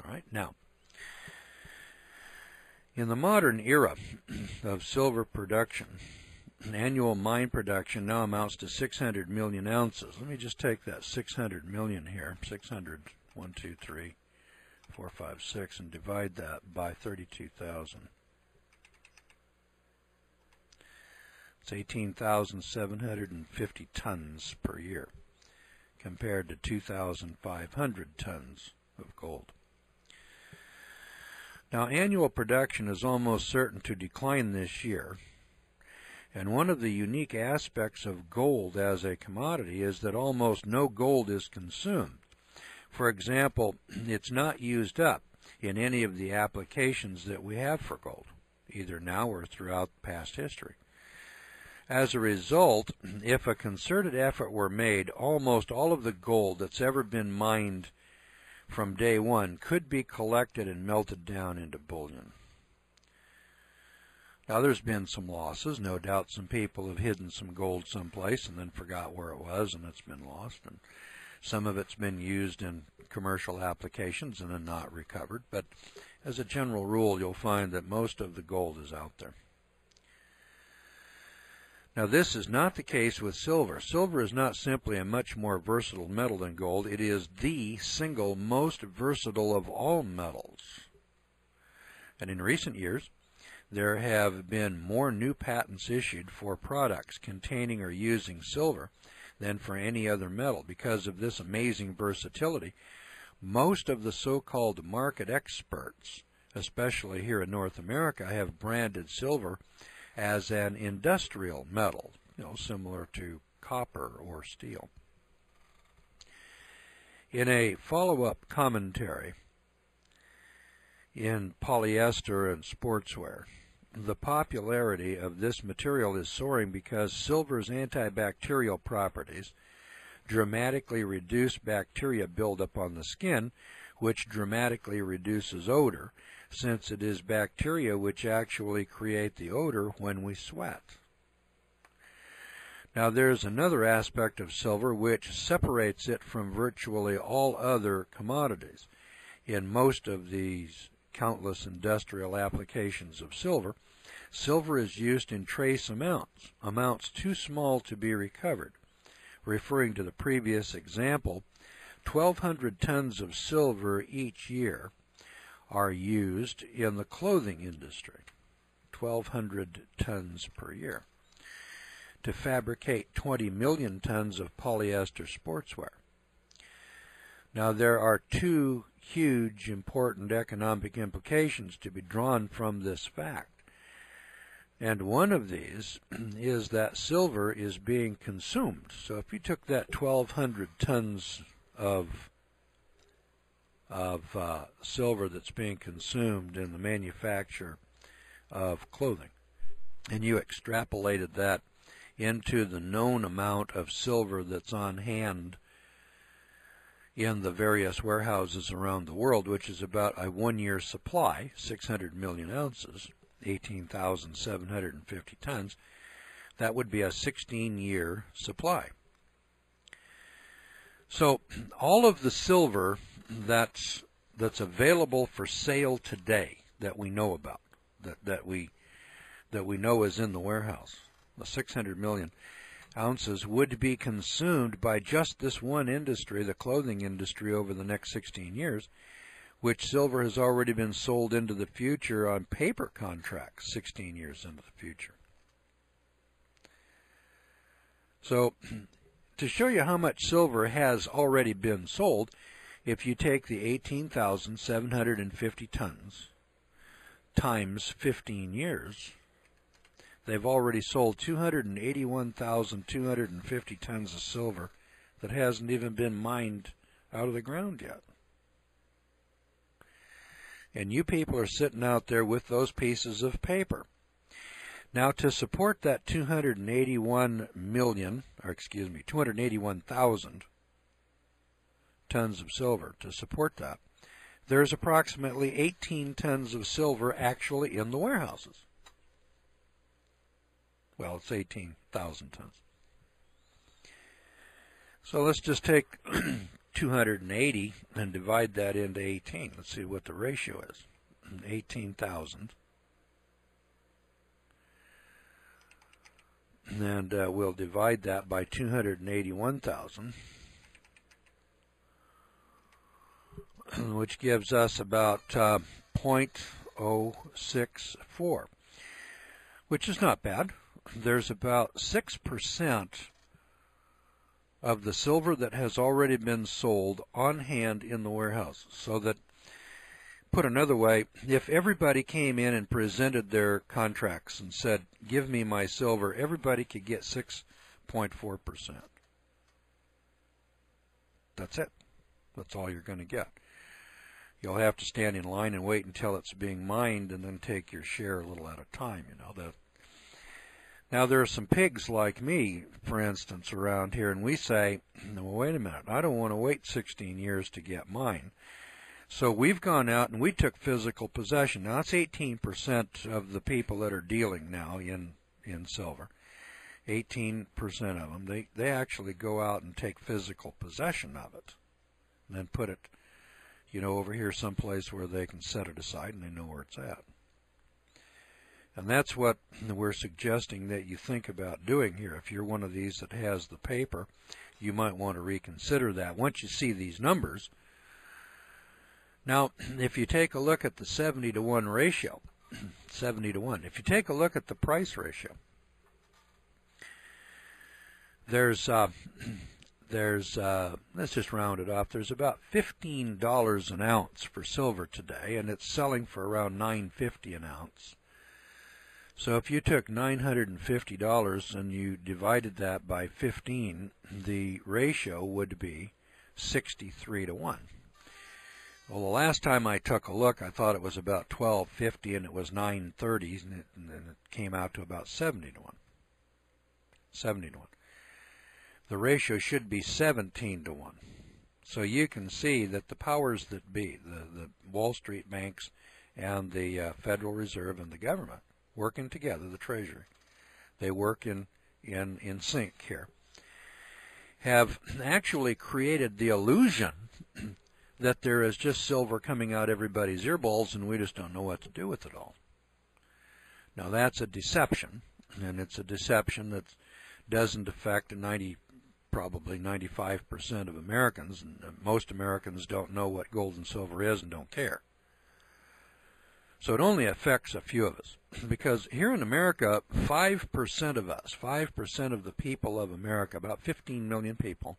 All right, now, in the modern era of silver production, annual mine production now amounts to 600 million ounces. Let me just take that 600 million here, 600, 1, 2, 3, 4, 5, 6, and divide that by 32,000. It's 18,750 tons per year, compared to 2,500 tons of gold. Now, annual production is almost certain to decline this year, and one of the unique aspects of gold as a commodity is that almost no gold is consumed. For example, it's not used up in any of the applications that we have for gold, either now or throughout past history. As a result, if a concerted effort were made, almost all of the gold that's ever been mined from day one could be collected and melted down into bullion. Now, there's been some losses. No doubt some people have hidden some gold someplace and then forgot where it was, and it's been lost. And some of it's been used in commercial applications and then not recovered. But as a general rule, you'll find that most of the gold is out there. Now, this is not the case with silver. Silver is not simply a much more versatile metal than gold. It is the single most versatile of all metals. And in recent years, there have been more new patents issued for products containing or using silver than for any other metal. Because of this amazing versatility, most of the so-called market experts, especially here in North America, have branded silver as an industrial metal, similar to copper or steel. In a follow-up commentary in polyester and sportswear, the popularity of this material is soaring because silver's antibacterial properties dramatically reduce bacteria buildup on the skin, which dramatically reduces odor, since it is bacteria which actually create the odor when we sweat. Now, there's another aspect of silver which separates it from virtually all other commodities. In most of these countless industrial applications of silver, silver is used in trace amounts too small to be recovered. Referring to the previous example, 1,200 tons of silver each year are used in the clothing industry, 1,200 tons per year, to fabricate 20 million tons of polyester sportswear. Now, there are two huge important economic implications to be drawn from this fact. And one of these is that silver is being consumed. So if you took that 1,200 tons of silver that's being consumed in the manufacture of clothing, and you extrapolated that into the known amount of silver that's on hand in the various warehouses around the world, which is about a 1-year supply, 600 million ounces, 18,750 tons, that would be a 16-year supply. So all of the silver that's available for sale today that we know about, that we know is in the warehouse, the 600 million ounces, would be consumed by just this one industry, the clothing industry, over the next 16 years, which silver has already been sold into the future on paper contracts 16 years into the future. So, to show you how much silver has already been sold, if you take the 18,750 tons times 15 years, they've already sold 281,250 tons of silver that hasn't even been mined out of the ground yet. And you people are sitting out there with those pieces of paper. Now, to support that 281,000 tons of silver, to support that, there's approximately 18 tons of silver actually in the warehouses. Well, it's 18,000 tons. So let's just take 280 and divide that into 18. Let's see what the ratio is. 18,000. And we'll divide that by 281,000, which gives us about 0.064, which is not bad. There's about 6% of the silver that has already been sold on hand in the warehouse. So that, put another way, if everybody came in and presented their contracts and said, give me my silver, everybody could get 6.4%. That's it. That's all you're going to get. You'll have to stand in line and wait until it's being mined and then take your share a little at a time, you know. Now, there are some pigs like me, for instance, around here, and we say, well, wait a minute, I don't want to wait 16 years to get mine. So we've gone out and we took physical possession. Now, that's 18% of the people that are dealing now in silver. 18% of them, they actually go out and take physical possession of it and then put it, you know, over here someplace where they can set it aside and they know where it's at. And that's what we're suggesting that you think about doing here. If you're one of these that has the paper, you might want to reconsider that once you see these numbers. Now, if you take a look at the 70 to 1 ratio, 70 to 1, if you take a look at the price ratio, there's let's just round it off, there's about $15 an ounce for silver today, and it's selling for around $9.50 an ounce. So if you took $950 and you divided that by 15, the ratio would be 63 to 1. Well, the last time I took a look, I thought it was about $12.50 and it was $9.30, and it came out to about 70 to 1. 70 to 1. The ratio should be 17 to 1. So you can see that the powers that be, the Wall Street banks and the Federal Reserve and the government, working together, the Treasury, they work in sync here, have actually created the illusion that there is just silver coming out everybody's earballs and we just don't know what to do with it all. Now that's a deception, and it's a deception that doesn't affect probably 95% of Americans, and most Americans don't know what gold and silver is and don't care. So it only affects a few of us, because here in America, 5% of us, 5% of the people of America, about 15 million people,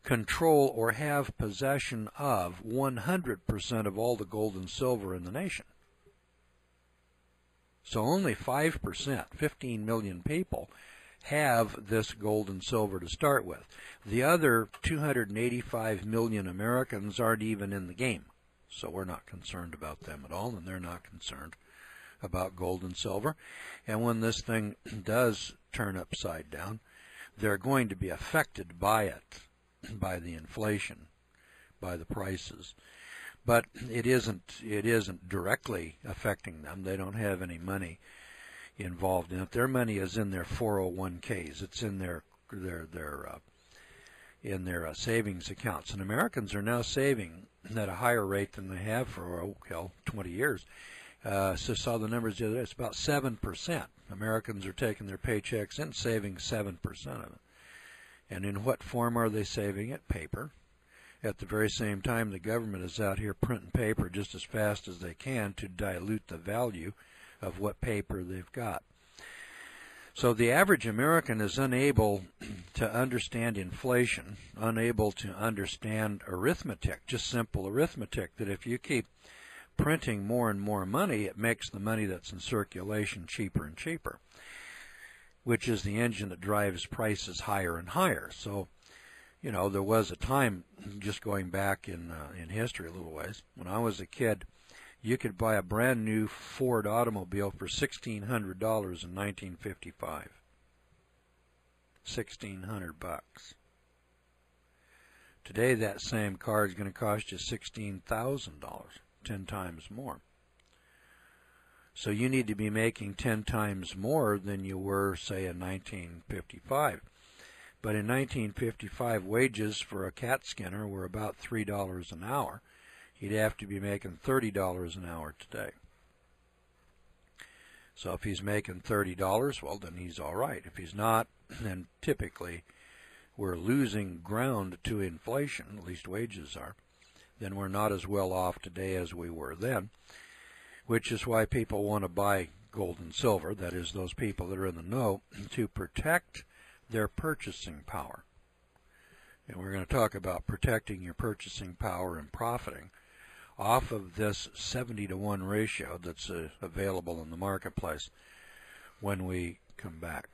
control or have possession of 100% of all the gold and silver in the nation. So only 5%, 15 million people, have this gold and silver to start with. The other 285 million Americans aren't even in the game. So we're not concerned about them at all, and they're not concerned about gold and silver. And when this thing does turn upside down, they're going to be affected by it, by the inflation, by the prices. But it isn't directly affecting them. They don't have any money involved in it. Their money is in their 401ks. It's in their savings accounts. And Americans are now saving at a higher rate than they have for 20 years. So saw the numbers the other day. It's about 7%. Americans are taking their paychecks and saving 7% of it. And in what form are they saving it? Paper. At the very same time, the government is out here printing paper just as fast as they can to dilute the value of what paper they've got. So the average American is unable to understand inflation, unable to understand arithmetic, just simple arithmetic, that if you keep printing more and more money, it makes the money that's in circulation cheaper and cheaper, which is the engine that drives prices higher and higher. So, you know, there was a time, just going back in history a little ways, when I was a kid, you could buy a brand new Ford automobile for $1,600 in 1955. $1,600. Today that same car is going to cost you $16,000, 10 times more. So you need to be making 10 times more than you were, say, in 1955. But in 1955, wages for a cat skinner were about $3 an hour. He'd have to be making $30 an hour today. So if he's making $30, well, then he's all right. If he's not, then typically we're losing ground to inflation, at least wages are, then we're not as well off today as we were then, which is why people want to buy gold and silver, that is, those people that are in the know, to protect their purchasing power. And we're going to talk about protecting your purchasing power and profiting off of this 70-to-1 ratio that's available in the marketplace when we come back.